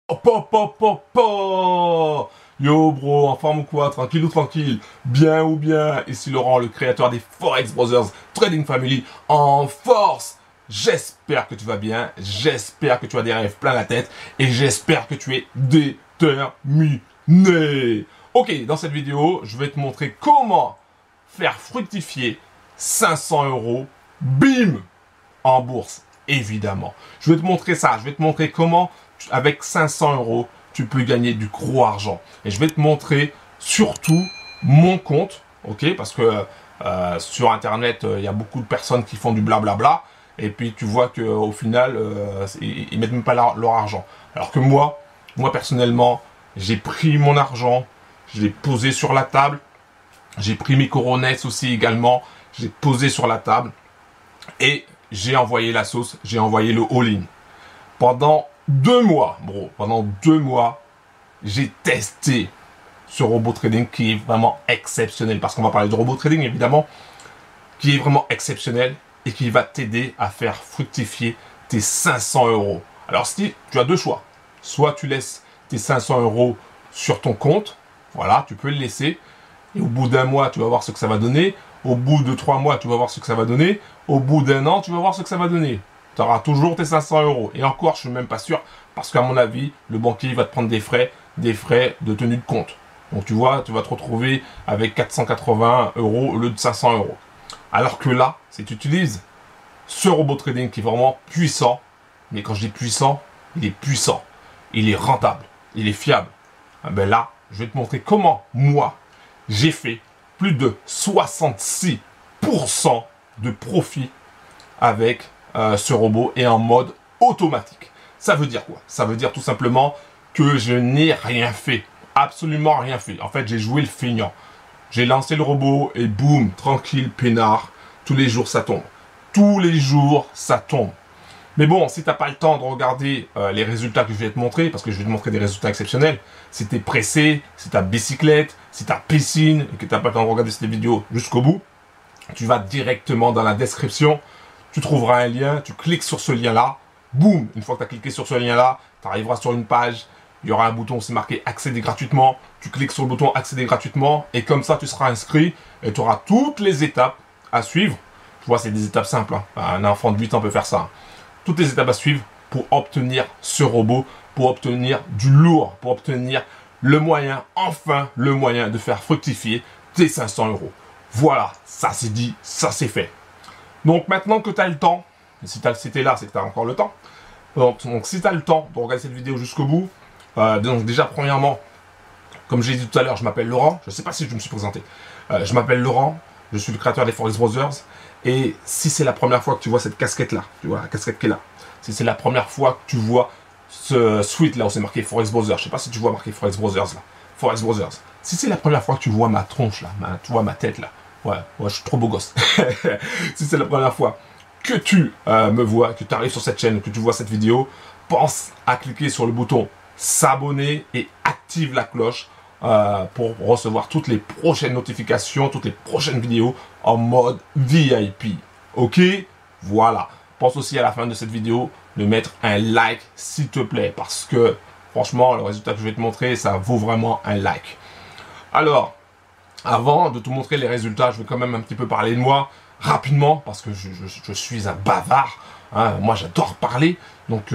Hop, hop, hop, hop, hop. Yo bro, en forme ou quoi? Tranquille ou tranquille? Bien ou bien? Ici Laurent, le créateur des Forex Brothers Trading Family en force. J'espère que tu vas bien, j'espère que tu as des rêves plein la tête et j'espère que tu es déterminé. Ok, dans cette vidéo, je vais te montrer comment faire fructifier 500 euros, bim, en bourse, évidemment. Je vais te montrer ça, je vais te montrer comment, avec 500 euros, tu peux gagner du gros argent. Et je vais te montrer surtout mon compte, ok? Parce que sur Internet, il y a beaucoup de personnes qui font du blablabla. Et puis tu vois qu'au final, ils mettent même pas leur argent. Alors que moi personnellement, j'ai pris mon argent, je l'ai posé sur la table. J'ai pris mes coronettes aussi également, j'ai posé sur la table. Et j'ai envoyé la sauce, j'ai envoyé le all-in. Pendant 2 mois, bro, pendant 2 mois, j'ai testé ce robot trading qui est vraiment exceptionnel. Parce qu'on va parler de robot trading, évidemment, qui est vraiment exceptionnel et qui va t'aider à faire fructifier tes 500 euros. Alors, si tu as 2 choix, soit tu laisses tes 500 euros sur ton compte, voilà, tu peux le laisser. Et au bout d'un mois, tu vas voir ce que ça va donner. Au bout de 3 mois, tu vas voir ce que ça va donner. Au bout d'un an, tu vas voir ce que ça va donner. Tu auras toujours tes 500 euros. Et encore, je suis même pas sûr, parce qu'à mon avis, le banquier va te prendre des frais de tenue de compte. Donc tu vois, tu vas te retrouver avec 480 euros au lieu de 500 euros. Alors que là, si tu utilises ce robot trading qui est vraiment puissant, mais quand je dis puissant, il est puissant, il est rentable, il est fiable. Ben là, je vais te montrer comment moi, j'ai fait plus de 66% de profit avec ce robot et en mode automatique. Ça veut dire quoi? Ça veut dire tout simplement que je n'ai rien fait. Absolument rien fait. En fait, j'ai joué le feignant. J'ai lancé le robot et boum, tranquille, peinard. Tous les jours, ça tombe. Tous les jours, ça tombe. Mais bon, si tu n'as pas le temps de regarder les résultats que je vais te montrer, parce que je vais te montrer des résultats exceptionnels, si tu es pressé, si tu as bicyclette, si tu as piscine, et que tu n'as pas le temps de regarder cette vidéo jusqu'au bout, tu vas directement dans la description, tu trouveras un lien, tu cliques sur ce lien-là, boum, une fois que tu as cliqué sur ce lien-là, tu arriveras sur une page, il y aura un bouton, c'est marqué accéder gratuitement, tu cliques sur le bouton accéder gratuitement, et comme ça tu seras inscrit, et tu auras toutes les étapes à suivre. Tu vois, c'est des étapes simples, hein. Un enfant de 8 ans peut faire ça. Toutes les étapes à suivre pour obtenir ce robot, pour obtenir du lourd, pour obtenir le moyen, enfin le moyen de faire fructifier tes 500 euros. Voilà, ça c'est dit, ça c'est fait. Donc maintenant que tu as le temps, si tu es là, c'est que tu as encore le temps. Donc si tu as le temps de regarder cette vidéo jusqu'au bout, donc déjà premièrement, comme j'ai dit tout à l'heure, je m'appelle Laurent, je ne sais pas si je me suis présenté. Je m'appelle Laurent, je suis le créateur des Forex Brothers. Et si c'est la première fois que tu vois cette casquette-là, tu vois la casquette qui est là, si c'est la première fois que tu vois ce suite là où c'est marqué Forex Brothers, je sais pas si tu vois marqué Forex Brothers là, Forex Brothers. Si c'est la première fois que tu vois ma tronche là, tu vois ma tête là, ouais, je suis trop beau gosse. Si c'est la première fois que tu me vois, que tu arrives sur cette chaîne, que tu vois cette vidéo, pense à cliquer sur le bouton s'abonner et active la cloche pour recevoir toutes les prochaines notifications, toutes les prochaines vidéos en mode VIP. Ok? Voilà. Pense aussi à la fin de cette vidéo de mettre un like s'il te plaît, parce que franchement le résultat que je vais te montrer, ça vaut vraiment un like. Alors, avant de te montrer les résultats, je vais quand même un petit peu parler de moi rapidement, parce que je suis un bavard, hein. Moi j'adore parler, donc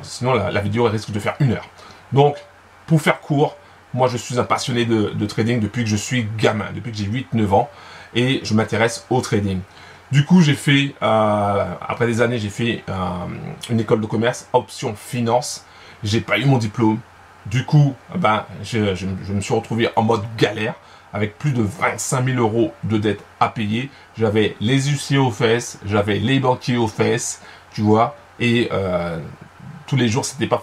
sinon la vidéo risque de faire 1 heure. Donc pour faire court, moi je suis un passionné de trading depuis que je suis gamin, depuis que j'ai 8-9 ans, et je m'intéresse au trading. Du coup, j'ai fait, après des années, j'ai fait une école de commerce, option finance. J'ai pas eu mon diplôme. Du coup, je me suis retrouvé en mode galère, avec plus de 25 000 euros de dettes à payer. J'avais les huissiers aux fesses, j'avais les banquiers aux fesses, tu vois, et tous les jours, c'était pas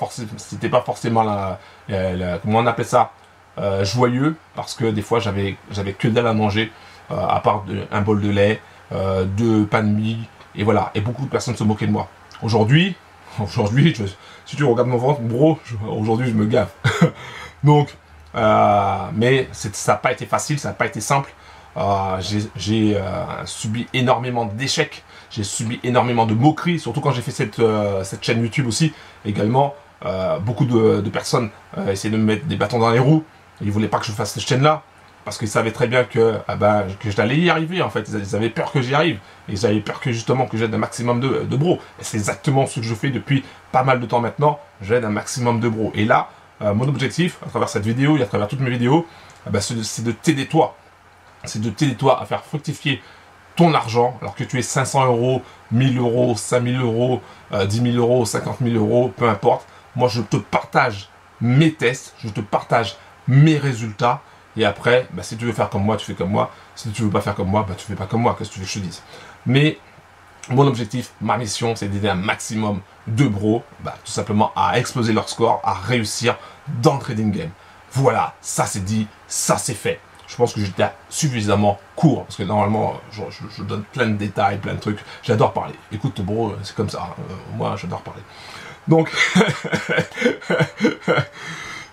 forcément comment on appelle ça, joyeux, parce que des fois, j'avais que dalle à manger, à part un bol de lait, 2 pains de mie, et voilà. Et beaucoup de personnes se moquaient de moi. Aujourd'hui, si tu regardes mon ventre, bro, aujourd'hui je me gave. Donc, mais ça n'a pas été facile, ça n'a pas été simple. J'ai subi énormément d'échecs, j'ai subi énormément de moqueries, surtout quand j'ai fait cette chaîne YouTube aussi, également. beaucoup de personnes essayaient de me mettre des bâtons dans les roues. Ils voulaient pas que je fasse cette chaîne-là. Parce qu'ils savaient très bien que j'allais y arriver, en fait. Ils avaient peur que j'y arrive. Et ils avaient peur que, justement, que j'aide un maximum de bros. Et c'est exactement ce que je fais depuis pas mal de temps maintenant. J'aide un maximum de bros. Et là, mon objectif, à travers cette vidéo et à travers toutes mes vidéos, c'est de t'aider toi. C'est de t'aider toi à faire fructifier ton argent, alors que tu es 500 euros, 1000 euros, 5000 euros, 10 000 euros, 50 000 euros, peu importe. Moi, je te partage mes tests, je te partage mes résultats. Et après, si tu veux faire comme moi, tu fais comme moi. Si tu veux pas faire comme moi, tu fais pas comme moi. Qu'est-ce que tu veux que je te dise? Mais mon objectif, ma mission, c'est d'aider un maximum de bros, tout simplement à exploser leur score, à réussir dans le trading game. Voilà, ça c'est dit, ça c'est fait. Je pense que j'étais suffisamment court, parce que normalement, je donne plein de détails, plein de trucs. J'adore parler. Écoute, bro, c'est comme ça. Moi, j'adore parler. Donc...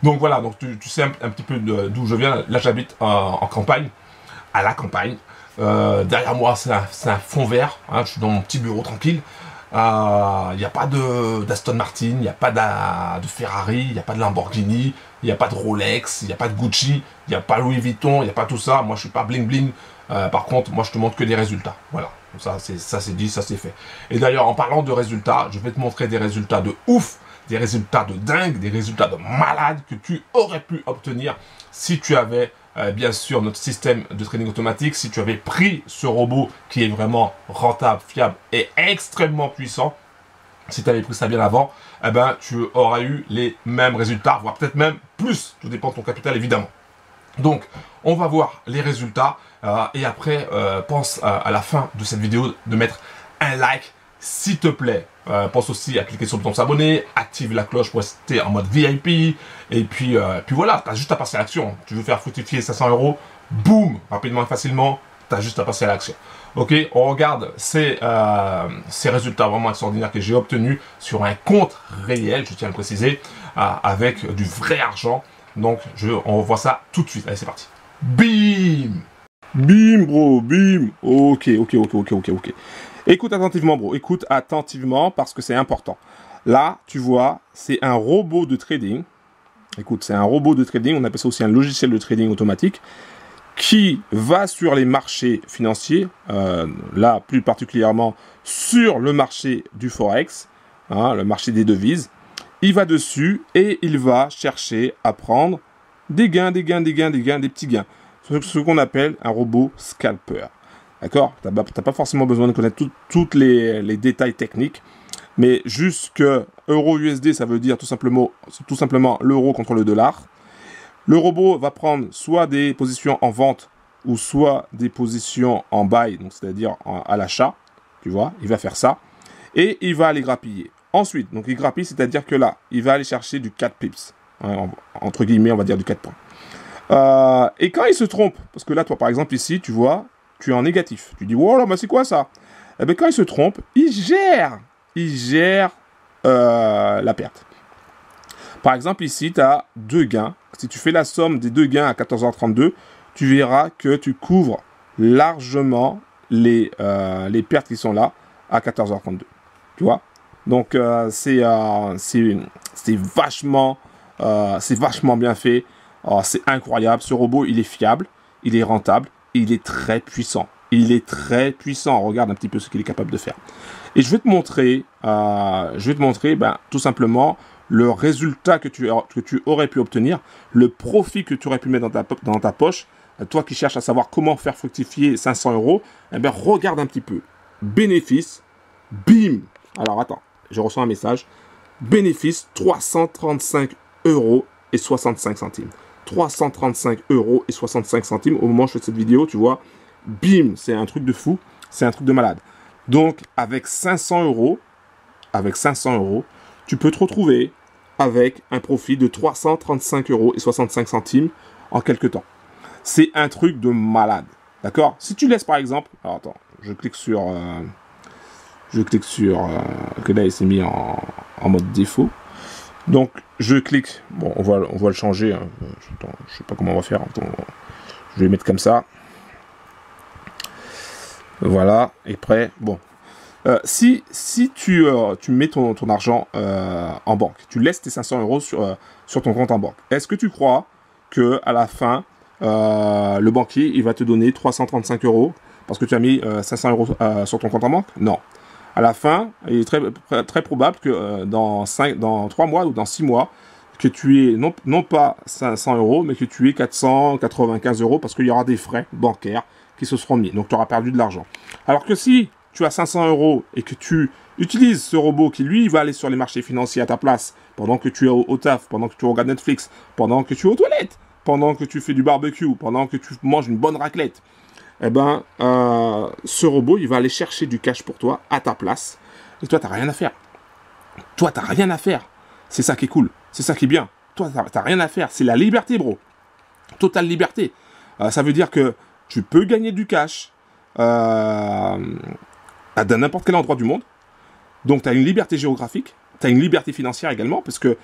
Donc voilà, donc tu sais un petit peu d'où je viens. Là, j'habite en campagne, à la campagne. Derrière moi, c'est un fond vert. Hein, je suis dans mon petit bureau tranquille. Il n'y a pas d'Aston Martin, il n'y a pas de Ferrari, il n'y a pas de Lamborghini, il n'y a pas de Rolex, il n'y a pas de Gucci, il n'y a pas Louis Vuitton, il n'y a pas tout ça. Moi, je suis pas bling bling. Par contre, moi, je te montre que des résultats. Voilà, ça c'est dit, ça c'est fait. Et d'ailleurs, en parlant de résultats, je vais te montrer des résultats de ouf. Des résultats de dingue, des résultats de malade que tu aurais pu obtenir si tu avais bien sûr notre système de trading automatique, si tu avais pris ce robot qui est vraiment rentable, fiable et extrêmement puissant. Si tu avais pris ça bien avant, tu auras eu les mêmes résultats, voire peut-être même plus, tout dépend de ton capital évidemment. Donc, on va voir les résultats et après, pense à la fin de cette vidéo de mettre un like s'il te plaît. Pense aussi à cliquer sur le bouton s'abonner, active la cloche pour rester en mode VIP. Et puis voilà, tu as juste à passer à l'action. Tu veux faire fructifier 500 euros, boum, rapidement et facilement, tu as juste à passer à l'action. Ok, on regarde ces résultats vraiment extraordinaires que j'ai obtenus sur un compte réel, je tiens à le préciser, avec du vrai argent. Donc, on voit ça tout de suite. Allez, c'est parti. Bim! Bim, bro, bim! Ok. Écoute attentivement, bro. Écoute attentivement parce que c'est important. Là, tu vois, c'est un robot de trading. Écoute, c'est un robot de trading. On appelle ça aussi un logiciel de trading automatique qui va sur les marchés financiers. Là, plus particulièrement sur le marché du Forex, hein, le marché des devises. Il va dessus et il va chercher à prendre des gains, des petits gains. Ce qu'on appelle un robot scalper. D'accord? Tu n'as pas forcément besoin de connaître tous les détails techniques, mais juste que euro-USD, ça veut dire tout simplement l'euro contre le dollar. Le robot va prendre soit des positions en vente ou soit des positions en buy, donc c'est-à-dire à l'achat. Tu vois, il va faire ça et il va aller grappiller. Ensuite, donc il grappille, c'est-à-dire que là, il va aller chercher du 4 pips, hein, entre guillemets, on va dire du 4 points. Et quand il se trompe, parce que là, toi, par exemple, ici, tu vois, tu es en négatif. Tu dis, wow, mais c'est quoi ça? Eh bien, quand il se trompe, il gère la perte. Par exemple, ici, tu as 2 gains. Si tu fais la somme des 2 gains à 14h32, tu verras que tu couvres largement les pertes qui sont là à 14h32. Tu vois? Donc, c'est vachement bien fait. C'est incroyable. Ce robot, il est fiable, il est rentable. Il est très puissant. Regarde un petit peu ce qu'il est capable de faire. Et je vais te montrer, tout simplement le résultat que tu aurais pu obtenir, le profit que tu aurais pu mettre dans ta poche. Toi qui cherches à savoir comment faire fructifier 500 euros, regarde un petit peu. Bénéfice, bim. Alors attends, je reçois un message. Bénéfice 335 euros et 65 centimes. 335 euros et 65 centimes au moment où je fais cette vidéo, tu vois, bim, c'est un truc de fou, c'est un truc de malade. Donc, avec 500 euros, tu peux te retrouver avec un profit de 335 euros et 65 centimes en quelques temps. C'est un truc de malade, d'accord? Si tu laisses par exemple, alors attends, je clique sur, que là il s'est mis en mode défaut. Donc, je clique. Bon, on va le changer. Hein. Je sais pas comment on va faire. Attends, je vais le mettre comme ça. Voilà. Et prêt. Bon. Si tu mets ton argent en banque, tu laisses tes 500 euros sur ton compte en banque, est-ce que tu crois que à la fin, le banquier il va te donner 335 euros parce que tu as mis 500 euros sur ton compte en banque? Non. À la fin, il est très probable que dans 3 mois ou dans 6 mois, que tu aies non pas 500 euros, mais que tu aies 495 euros parce qu'il y aura des frais bancaires qui se seront mis. Donc tu auras perdu de l'argent. Alors que si tu as 500 euros et que tu utilises ce robot qui, lui, va aller sur les marchés financiers à ta place, pendant que tu es au taf, pendant que tu regardes Netflix, pendant que tu es aux toilettes, pendant que tu fais du barbecue, pendant que tu manges une bonne raclette, eh ben, ce robot, il va aller chercher du cash pour toi à ta place. Et toi, tu n'as rien à faire. Toi, tu n'as rien à faire. C'est ça qui est cool. C'est ça qui est bien. Toi, tu n'as rien à faire. C'est la liberté, bro. Totale liberté. Ça veut dire que tu peux gagner du cash dans n'importe quel endroit du monde. Donc, tu as une liberté géographique. Tu as une liberté financière également, parce que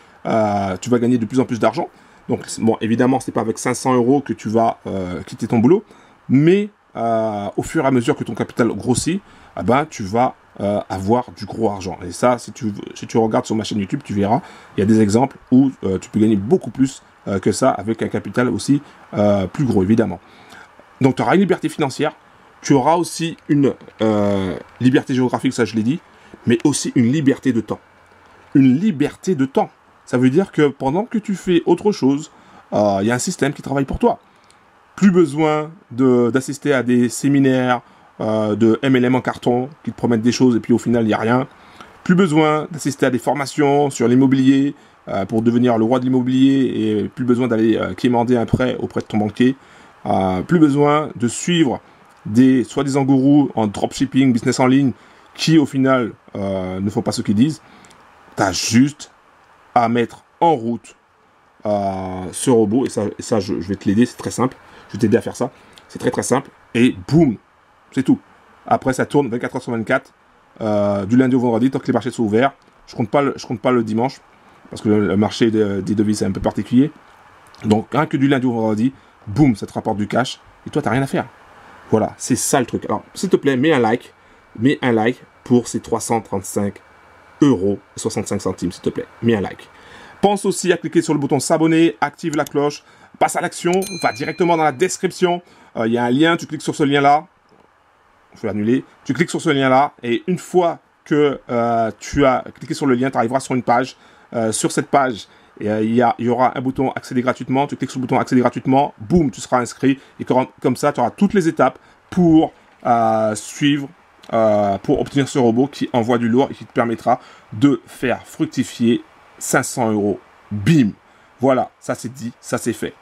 tu vas gagner de plus en plus d'argent. Donc, bon, évidemment, ce n'est pas avec 500 euros que tu vas quitter ton boulot. Mais au fur et à mesure que ton capital grossit, eh ben, tu vas avoir du gros argent. Et ça, si tu regardes sur ma chaîne YouTube, tu verras, il y a des exemples où tu peux gagner beaucoup plus que ça avec un capital aussi plus gros, évidemment. Donc, tu auras une liberté financière, tu auras aussi une liberté géographique, ça je l'ai dit, mais aussi une liberté de temps. Une liberté de temps. Ça veut dire que pendant que tu fais autre chose, il y a un système qui travaille pour toi. Plus besoin d'assister à des séminaires de MLM en carton qui te promettent des choses et puis au final il n'y a rien. Plus besoin d'assister à des formations sur l'immobilier pour devenir le roi de l'immobilier et plus besoin d'aller quémander un prêt auprès de ton banquier. Plus besoin de suivre des soi-disant gourous en dropshipping, business en ligne qui au final ne font pas ce qu'ils disent. Tu as juste à mettre en route ce robot et ça je vais te l'aider, c'est très simple. Je vais t'aider à faire ça. C'est très très simple. Et boum, c'est tout. Après, ça tourne 24 heures sur 24, du lundi au vendredi, tant que les marchés sont ouverts. Je compte pas le dimanche, parce que le marché des devises est un peu particulier. Donc, rien que du lundi au vendredi, boum, ça te rapporte du cash. Et toi, tu n'as rien à faire. Voilà, c'est ça le truc. Alors, s'il te plaît, mets un like. Mets un like pour ces 335 euros et 65 centimes, s'il te plaît. Mets un like. Pense aussi à cliquer sur le bouton s'abonner, active la cloche. Passe à l'action, va directement dans la description. Il y a un lien, tu cliques sur ce lien-là. Je vais annuler. Tu cliques sur ce lien-là et une fois que tu as cliqué sur le lien, tu arriveras sur une page. Sur cette page, il y aura un bouton accéder gratuitement. Tu cliques sur le bouton accéder gratuitement. Boum, tu seras inscrit. Et comme ça, tu auras toutes les étapes pour suivre, pour obtenir ce robot qui envoie du lourd et qui te permettra de faire fructifier 500 euros. Bim! Voilà, ça c'est dit, ça c'est fait.